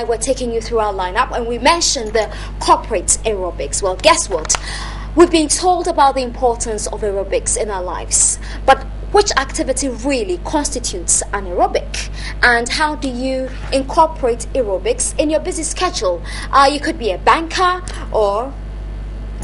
We're taking you through our lineup, and we mentioned the corporate aerobics. Well, guess what? We've been told about the importance of aerobics in our lives, but which activity really constitutes an aerobic? And how do you incorporate aerobics in your busy schedule? You could be a banker or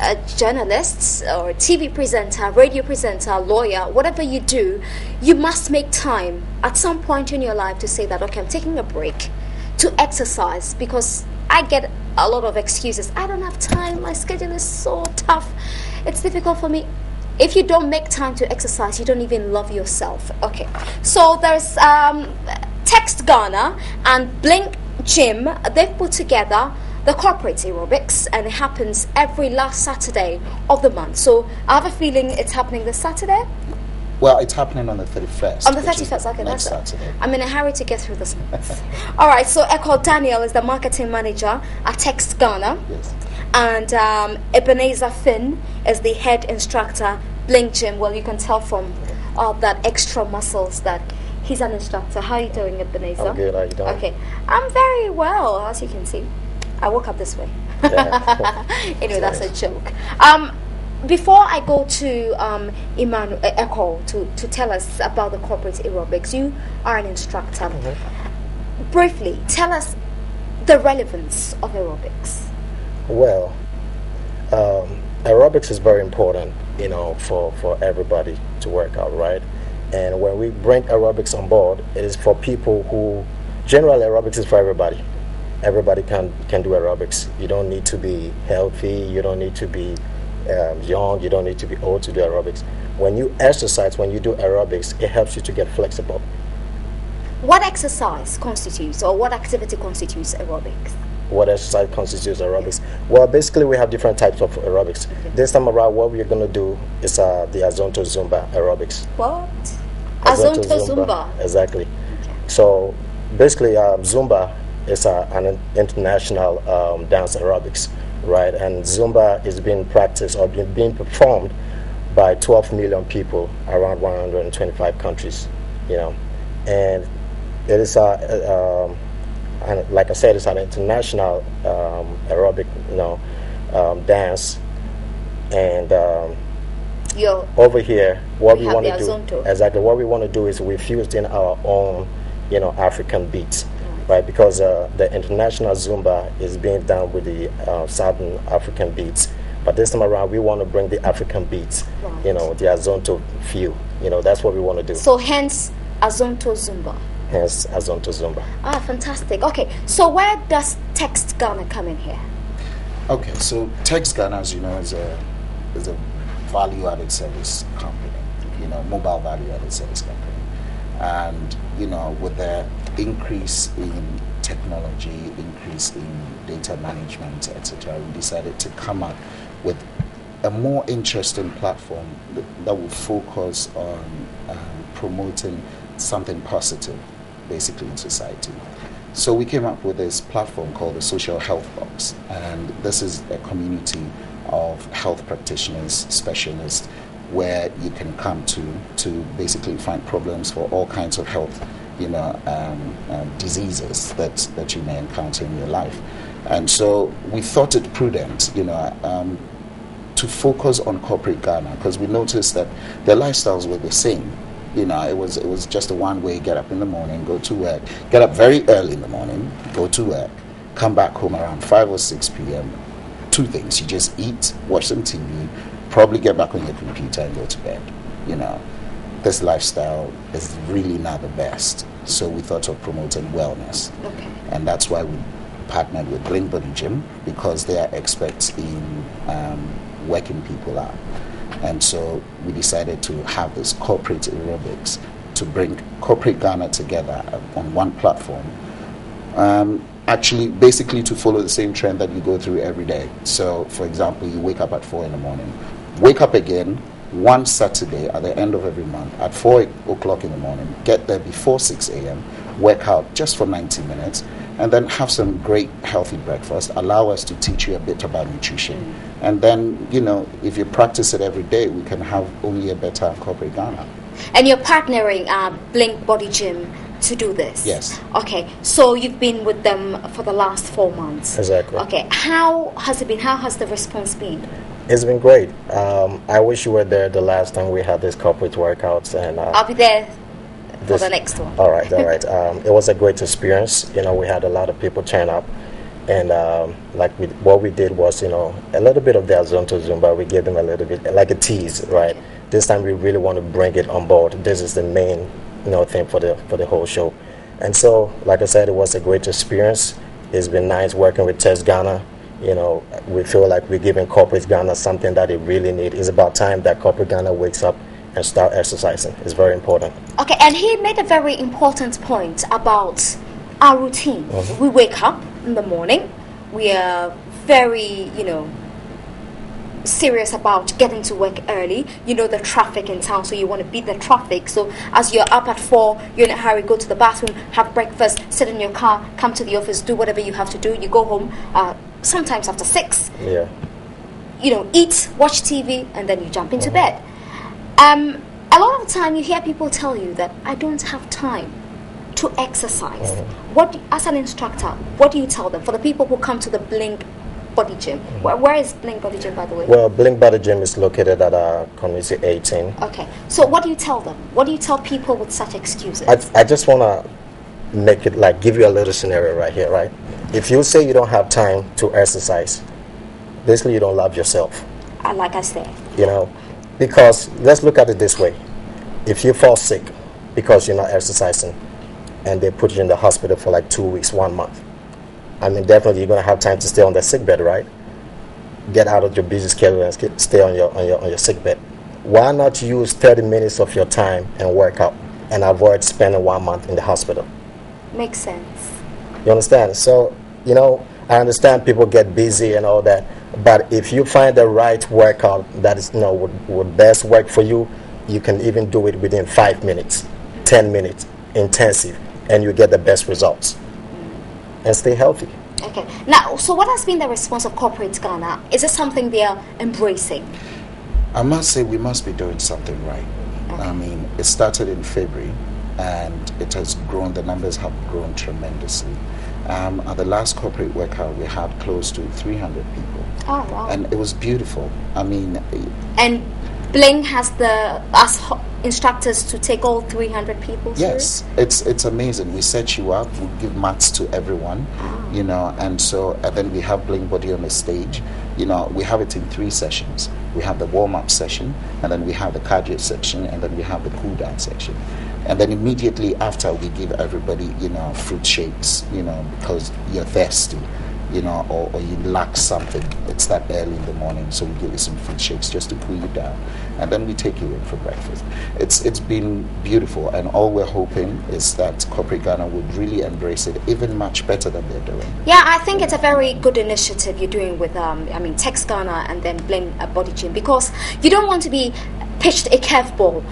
a journalist or a TV presenter, radio presenter, lawyer, whatever you do, you must make time at some point in your life to say that, okay, I'm taking a break to exercise, because I get a lot of excuses. I don't have time, my schedule is so tough, it's difficult for me. If you don't make time to exercise, you don't even love yourself. Okay, so there's Text Ghana and Blink Gym. They've put together the corporate aerobics, and it happens every last Saturday of the month. So I have a feeling it's happening this Saturday. Well, it's happening on the 31st. On the 31st, okay, next that's Saturday. I'm in a hurry to get through this month. All right, so Echo Daniel is the marketing manager at Text Ghana. Yes. And Ebenezer Finn is the head instructor, Blink Gym. Well, you can tell from that extra muscles that he's an instructor. How are you doing, Ebenezer? I'm good, how are you doing? Okay, I'm very well, as you can see. I woke up this way. Yeah. Anyway, that's a joke. Before I go to Echo to tell us about the corporate aerobics, you are an instructor. Mm-hmm. Briefly, tell us the relevance of aerobics. Well, aerobics is very important, for everybody to work out, right? And when we bring aerobics on board, it is for people who, general aerobics is for everybody. Everybody can do aerobics. You don't need to be healthy, you don't need to be young, you don't need to be old to do aerobics. When you exercise, when you do aerobics, it helps you to get flexible. What exercise constitutes, or what activity constitutes aerobics? What exercise constitutes aerobics? Well, basically we have different types of aerobics. Okay. This time around, what we're going to do is the Azonto Zumba aerobics. What? Azonto Zumba? Exactly. Okay. So basically Zumba is an international dance aerobics, right? And Zumba is being practiced or being performed by 12 million people around 125 countries, and it is and like I said, it's an international aerobic, dance. And over here, what we want to do, exactly what we want to do is we fused in our own, African beats, right? Because the international Zumba is being done with the Southern African beats, but this time around we want to bring the African beats, right. The Azonto feel. That's what we want to do. So hence Azonto Zumba. Hence Azonto Zumba. Ah, fantastic. Okay, so where does Text Ghana come in here? Okay, so Text Ghana, as you know, is a value-added service company, mobile value-added service company. And, with the increase in technology, increase in data management, etc., we decided to come up with a more interesting platform that will focus on promoting something positive, basically, in society. So we came up with this platform called the Social Health Box, and this is a community of health practitioners, specialists, where you can come to basically find problems for all kinds of health, diseases that you may encounter in your life. And so we thought it prudent, to focus on corporate Ghana, because we noticed that their lifestyles were the same. It was just a one-way, get up in the morning, go to work, get up very early in the morning, go to work, come back home around 5 or 6 p.m. Two things: you just eat, watch some TV, probably get back on your computer and go to bed. This lifestyle is really not the best. So we thought of promoting wellness. Okay. And that's why we partnered with Blink Body Gym, because they are experts in working people out. And so we decided to have this corporate aerobics to bring corporate Ghana together on one platform. Actually, basically to follow the same trend that you go through every day. So, for example, you wake up at 4 in the morning. Wake up again one Saturday at the end of every month at 4 o'clock in the morning. Get there before 6 a.m. Work out just for 90 minutes. And then have some great healthy breakfast. Allow us to teach you a bit about nutrition. And then, if you practice it every day, we can have only a better corporate Ghana. And you're partnering Blink Body Gym to do this? Yes. Okay, so you've been with them for the last 4 months. Exactly. Okay, how has it been? How has the response been? It's been great. I wish you were there the last time we had these corporate workouts, and I'll be there for the next one. All right. It was a great experience. We had a lot of people turn up, and what we did was, a little bit of their Zone to Zumba. We gave them a little bit, like a tease, right? This time we really want to bring it on board. This is the main, thing for the whole show. And so, like I said, it was a great experience. It's been nice working with Test Ghana. We feel like we're giving corporate Ghana something that they really need. It's about time that corporate Ghana wakes up and start exercising. It's very important. Okay, and he made a very important point about our routine. We wake up in the morning. We are very, serious about getting to work early. The traffic in town, so you want to beat the traffic. So as you're up at 4, you're in a hurry, go to the bathroom, have breakfast, sit in your car, come to the office, do whatever you have to do. You go home sometimes after 6. Yeah. Eat, watch TV, and then you jump into bed. A lot of the time you hear people tell you that I don't have time to exercise. What, as an instructor, what do you tell them? For the people who come to the Blink Body Gym. Where is Blink Body Gym, by the way? Well, Blink Body Gym is located at Community 18. Okay. So what do you tell them? What do you tell people with such excuses? I just want to make it give you a little scenario right here, right? If you say you don't have time to exercise, basically you don't love yourself. Like I said. Because let's look at it this way. If you fall sick because you're not exercising and they put you in the hospital for 2 weeks, 1 month, definitely you're going to have time to stay on the sick bed, right? Get out of your busy schedule and stay on your sick bed. Why not use 30 minutes of your time and work out and avoid spending 1 month in the hospital? Makes sense. You understand? So, I understand people get busy and all that, but if you find the right workout that is, would best work for you, you can even do it within 5 minutes, 10 minutes, intensive, and you get the best results. And stay healthy. Okay. Now, so what has been the response of corporate Ghana? Is it something they are embracing? I must say we must be doing something right. Okay. It started in February, and it has grown. The numbers have grown tremendously. At the last corporate workout, we had close to 300 people. Oh, wow. And it was beautiful. And Blink has us instructors to take all 300 people through? Yes, it's amazing. We set you up, we give mats to everyone, and then we have Blink Body on the stage. We have it in 3 sessions. We have the warm-up session, and then we have the cardio section, and then we have the cool-down section. And then immediately after, we give everybody, fruit shakes, because you're thirsty, or you lack something. It's that early in the morning, so we give you some fruit shakes just to cool you down. And then we take you in for breakfast. It's been beautiful, and all we're hoping is that corporate Ghana would really embrace it even much better than they're doing. Yeah, I think it's a very good initiative you're doing with, Tex Ghana and then Blink Body Gym, because you don't want to be pitched a curveball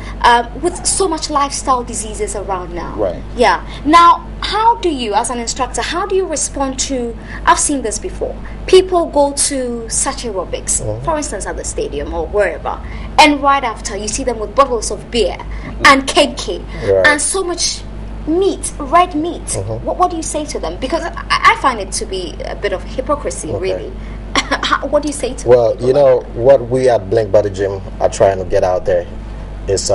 with so much lifestyle diseases around now. Right. Yeah. Now, how do you, as an instructor, respond to, I've seen this before, people go to such aerobics, for instance at the stadium or wherever, and right after you see them with bottles of beer and KK and so much meat, red meat. What do you say to them? Because I find it to be a bit of hypocrisy, really. What do you say to them? Well, what we at Blink Body Gym are trying to get out there is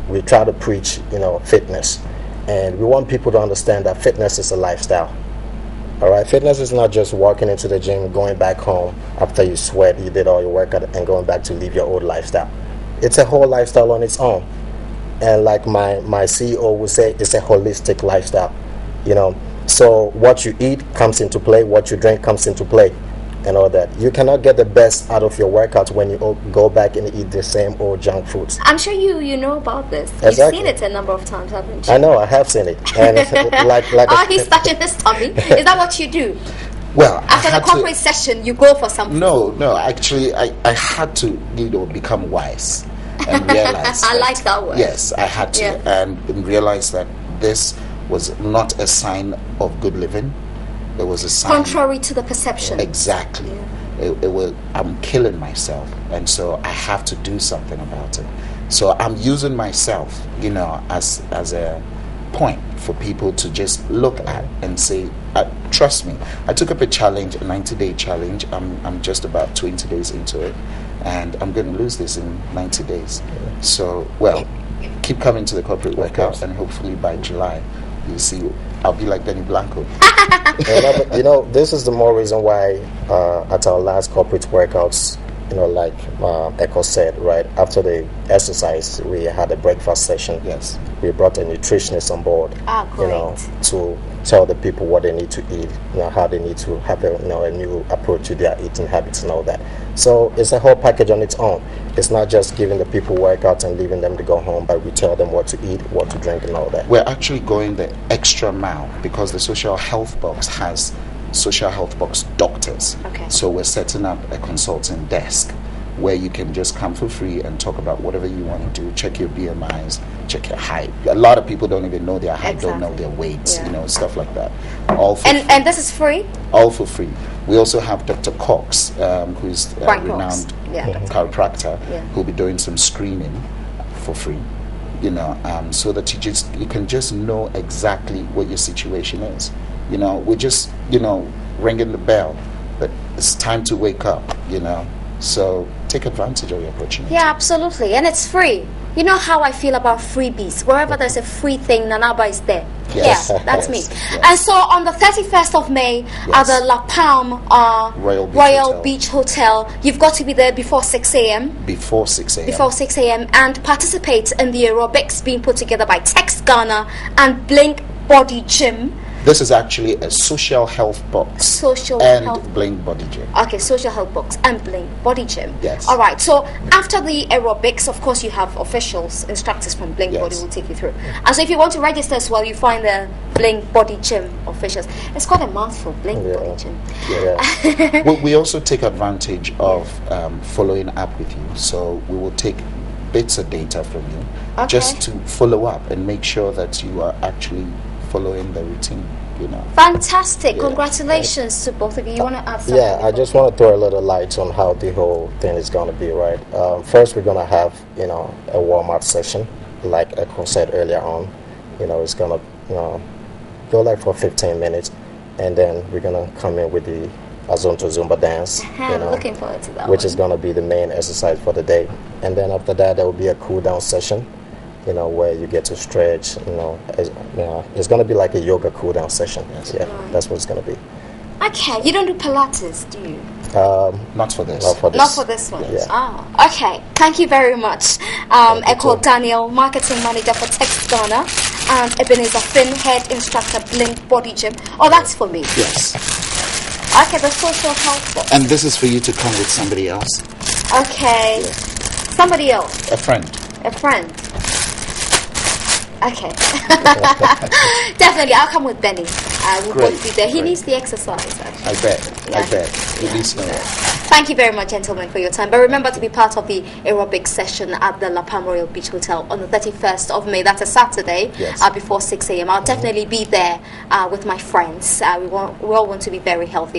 we try to preach, fitness. And we want people to understand that fitness is a lifestyle. All right? Fitness is not just walking into the gym, going back home after you sweat, you did all your workout, and going back to live your old lifestyle. It's a whole lifestyle on its own. And like my CEO would say, it's a holistic lifestyle. So what you eat comes into play, what you drink comes into play. And all that. You cannot get the best out of your workouts when you go back and eat the same old junk foods. I'm sure you know about this. Exactly. You've seen it a number of times, haven't you? I know, I have seen it. And he's touching his tummy. Is that what you do? Well, after the corporate session, you go for something. No. Actually, I had to, become wise and realize. I like that word. Yes, I had to, and realize that this was not a sign of good living. It was a sign contrary to the perception. Exactly. I'm killing myself, and so I have to do something about it. So I'm using myself, as point for people to just look at and say, trust me, I took up a challenge, a 90-day challenge. I'm just about 20 days into it, and I'm going to lose this in 90 days. So, well, keep coming to the corporate workout, and hopefully by July, you'll see I'll be like Benny Blanco. This is the more reason why at our last corporate workouts, like Echo said, right after the exercise, we had a breakfast session. Yes. We brought a nutritionist on board. Great. To tell the people what they need to eat, how they need to have a new approach to their eating habits and all that. So it's a whole package on its own. It's not just giving the people workouts and leaving them to go home, but we tell them what to eat, what to drink, and all that. We're actually going the extra mile because the social health box has social health box doctors. Okay. So we're setting up a consulting desk where you can just come for free and talk about whatever you want to do. Check your BMIs, check your height. A lot of people don't even know their height, don't know their weights, stuff like that. All for free. And this is free? All for free. We also have Dr. Cox, who's a renowned chiropractor, who'll be doing some screening for free. So that you can just know exactly what your situation is. We're just ringing the bell that it's time to wake up. So take advantage of your opportunity. Yeah, absolutely, and it's free. You know how I feel about freebies. Wherever there's a free thing, Nanaba is there. Yes. Yeah, that's me. Yes. And so on the 31st of May at the La Palm Royal Beach Hotel, you've got to be there before 6 a.m. Before 6 a.m. Before 6 a.m. and participate in the aerobics being put together by Tex Ghana and Blink Body Gym. This is actually a social health box and Blink Body Gym. Okay, social health box and Blink Body Gym. Yes. All right. So after the aerobics, of course, you have officials, instructors from Blink Body will take you through. And so if you want to register as well, you find the Blink Body Gym officials. It's quite a mouthful, Blink Body Gym. Yeah. we also take advantage of following up with you. So we will take bits of data from you just to follow up and make sure that you are actually following the routine. Fantastic. Congratulations to both of you. You want to add something? Yeah, I just want to throw a little light on how the whole thing is going to be, right? First, we're going to have, a warm-up session, like Echo said earlier on. It's going to, go like for 15 minutes, and then we're going to come in with the Azonto Zumba dance, looking forward to that which is going to be the main exercise for the day. And then after that, there will be a cool-down session, where you get to stretch, it's going to be like a yoga cool-down session. That's what it's going to be. Okay, you don't do Pilates, do you? Not for this. Not for this one. Yeah. Okay. Thank you very much. Echo Daniel, marketing manager for Tex Ghana, and Ebenezer Finn, head instructor, Blink Body Gym. Oh, that's for me. Yes. Okay, the social health box. And this is for you to come with somebody else. Okay. Yeah. Somebody else. A friend. Okay. Definitely, I'll come with Benny. We'll both be there. He needs the exercise, actually. I bet. He needs to know that. Thank you very much, gentlemen, for your time. But remember to be part of the aerobics session at the La Palm Royal Beach Hotel on the 31st of May. That's a Saturday, before 6 a.m. I'll definitely be there with my friends. We all want to be very healthy.